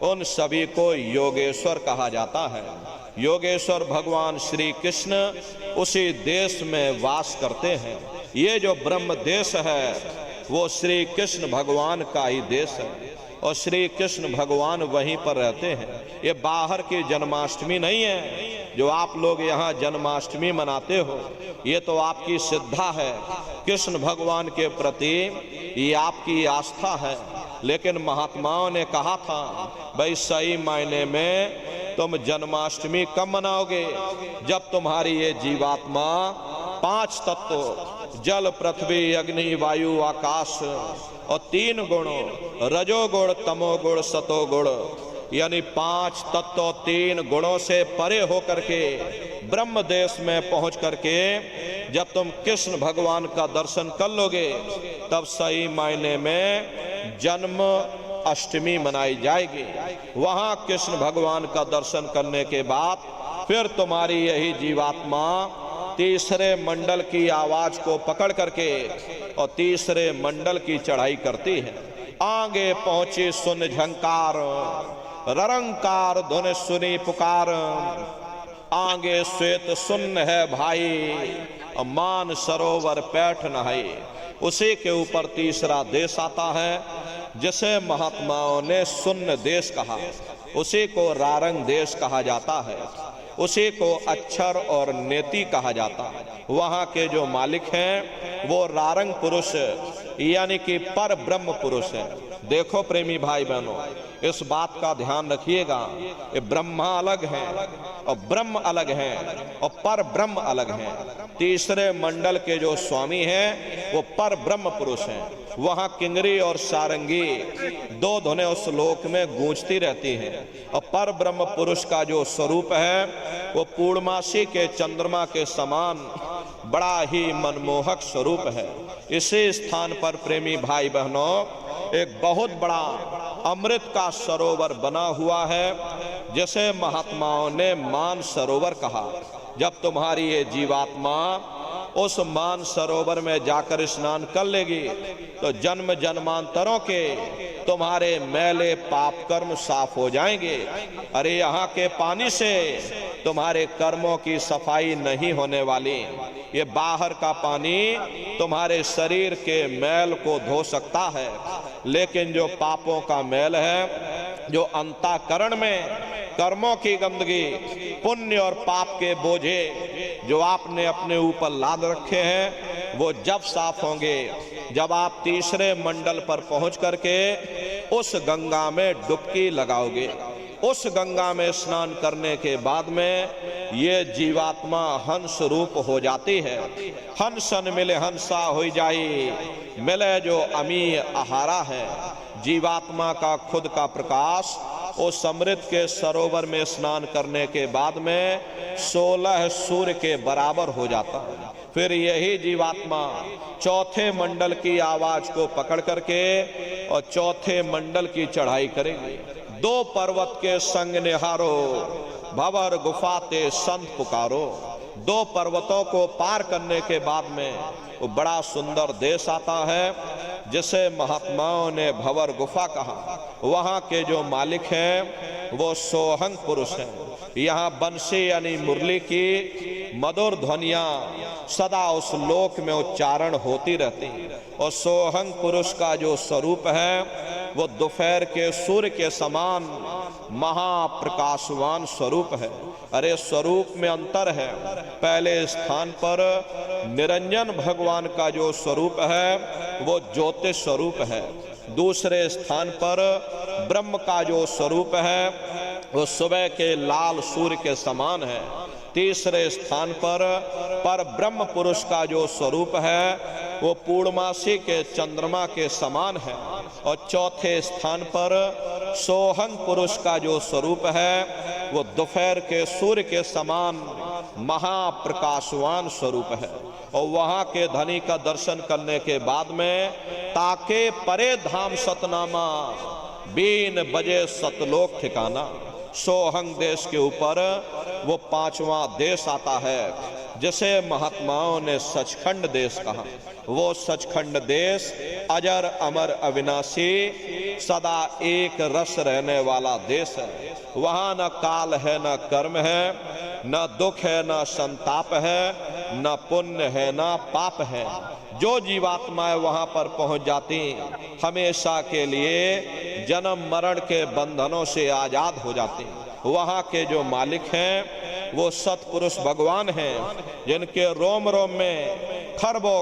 उन सभी को योगेश्वर कहा जाता है। योगेश्वर भगवान श्री कृष्ण उसी देश में वास करते हैं। ये जो ब्रह्म देश है वो श्री कृष्ण भगवान का ही देश है और श्री कृष्ण भगवान वहीं पर रहते हैं। ये बाहर की जन्माष्टमी नहीं है जो आप लोग यहाँ जन्माष्टमी मनाते हो, ये तो आपकी श्रद्धा है, कृष्ण भगवान के प्रति ये आपकी आस्था है। लेकिन महात्माओं ने कहा था भाई सही मायने में तुम जन्माष्टमी कब मनाओगे? जब तुम्हारी ये जीवात्मा 5 तत्व जल पृथ्वी अग्नि वायु आकाश और 3 गुणों रजोगुण तमोगुण सतोगुण यानी 5 तत्व 3 गुणों से परे होकर के ब्रह्म देश में पहुंच करके जब तुम कृष्ण भगवान का दर्शन कर लोगे तब सही मायने में जन्म अष्टमी मनाई जाएगी। वहां कृष्ण भगवान का दर्शन करने के बाद फिर तुम्हारी यही जीवात्मा तीसरे मंडल की आवाज को पकड़ करके और तीसरे मंडल की चढ़ाई करती है। आगे पहुंची सुन झंकार ररंकार धुन सुनी पुकार, आगे श्वेत सुन है भाई मान सरोवर पैठ नहाई। उसी के ऊपर तीसरा देश आता है जिसे महात्माओं ने सुन्न देश कहा, उसी को रारंग देश कहा जाता है, उसी को अक्षर और नेति कहा जाता है। वहाँ के जो मालिक हैं वो रारंग पुरुष यानी कि पर ब्रह्म पुरुष है। देखो प्रेमी भाई बहनों, इस बात का ध्यान रखिएगा, ये ब्रह्मा अलग है और ब्रह्म अलग है और पर ब्रह्म अलग है। तीसरे मंडल के जो स्वामी हैं वो पर ब्रह्म पुरुष हैं। वहाँ किंगरी और सारंगी 2 धुनें उस लोक में गूंजती रहती हैं और पर ब्रह्म पुरुष का जो स्वरूप है वो पूर्णमासी के चंद्रमा के समान बड़ा ही मनमोहक स्वरूप है। इसी स्थान पर प्रेमी भाई बहनों एक बहुत बड़ा अमृत का सरोवर बना हुआ है जिसे महात्माओं ने मान सरोवर कहा। जब तुम्हारी ये जीवात्मा उस मान सरोवर में जाकर स्नान कर लेगी तो जन्म जन्मांतरों के तुम्हारे मैले पाप कर्म साफ हो जाएंगे। अरे यहाँ के पानी से तुम्हारे कर्मों की सफाई नहीं होने वाली, ये बाहर का पानी तुम्हारे शरीर के मैल को धो सकता है, लेकिन जो पापों का मैल है, जो अंतःकरण में कर्मों की गंदगी पुण्य और पाप के बोझे जो आपने अपने ऊपर लाद रखे हैं वो जब साफ होंगे जब आप तीसरे मंडल पर पहुंच करके उस गंगा में डुबकी लगाओगे। उस गंगा में स्नान करने के बाद में ये जीवात्मा हंस रूप हो जाती है। हंसन मिले हंसा हो जाई, मिले जो अमी आहारा है। जीवात्मा का खुद का प्रकाश उस अमृत के सरोवर में स्नान करने के बाद में 16 सूर्य के बराबर हो जाता है। फिर यही जीवात्मा चौथे मंडल की आवाज को पकड़ करके और चौथे मंडल की चढ़ाई करेगी। 2 पर्वत के संग निहारो भंवर गुफाते संत पुकारो। 2 पर्वतों को पार करने के बाद में वो बड़ा सुंदर देश आता है जिसे महात्माओं ने भंवर गुफा कहा। वहाँ के जो मालिक हैं वो सोहंग पुरुष हैं। यहाँ बंसी यानी मुरली की मधुर ध्वनियाँ सदा उस लोक में उच्चारण होती रहती और सोहंग पुरुष का जो स्वरूप है वो दोपहर के सूर्य के समान महाप्रकाशवान स्वरूप है। अरे स्वरूप में अंतर है। पहले स्थान पर निरंजन भगवान का जो स्वरूप है वो ज्योतिष स्वरूप है। दूसरे स्थान पर ब्रह्म का जो स्वरूप है वो सुबह के लाल सूर्य के समान है। तीसरे स्थान पर ब्रह्म पुरुष का जो स्वरूप है वो पूर्णमासी के चंद्रमा के समान है। और चौथे स्थान पर सोहंग पुरुष का जो स्वरूप है वो दोपहर के सूर्य के समान महाप्रकाशवान स्वरूप है। और वहाँ के धनी का दर्शन करने के बाद में ताके परे धाम सतनामा बीन बजे सतलोक ठिकाना। सोहंग देश के ऊपर वो 5वां देश आता है जिसे महात्माओं ने सचखंड देश कहा। वो सचखंड देश अजर अमर अविनाशी सदा एक रस रहने वाला देश है। वहाँ न काल है, न कर्म है, न दुख है, न संताप है, न पुण्य है, न पाप है। जो जीवात्माएं वहां पर पहुंच जाती हमेशा के लिए जन्म मरण के बंधनों से आजाद हो जाती। वहां के जो मालिक हैं वो सतपुरुष भगवान हैं, जिनके रोम रोम में खरबों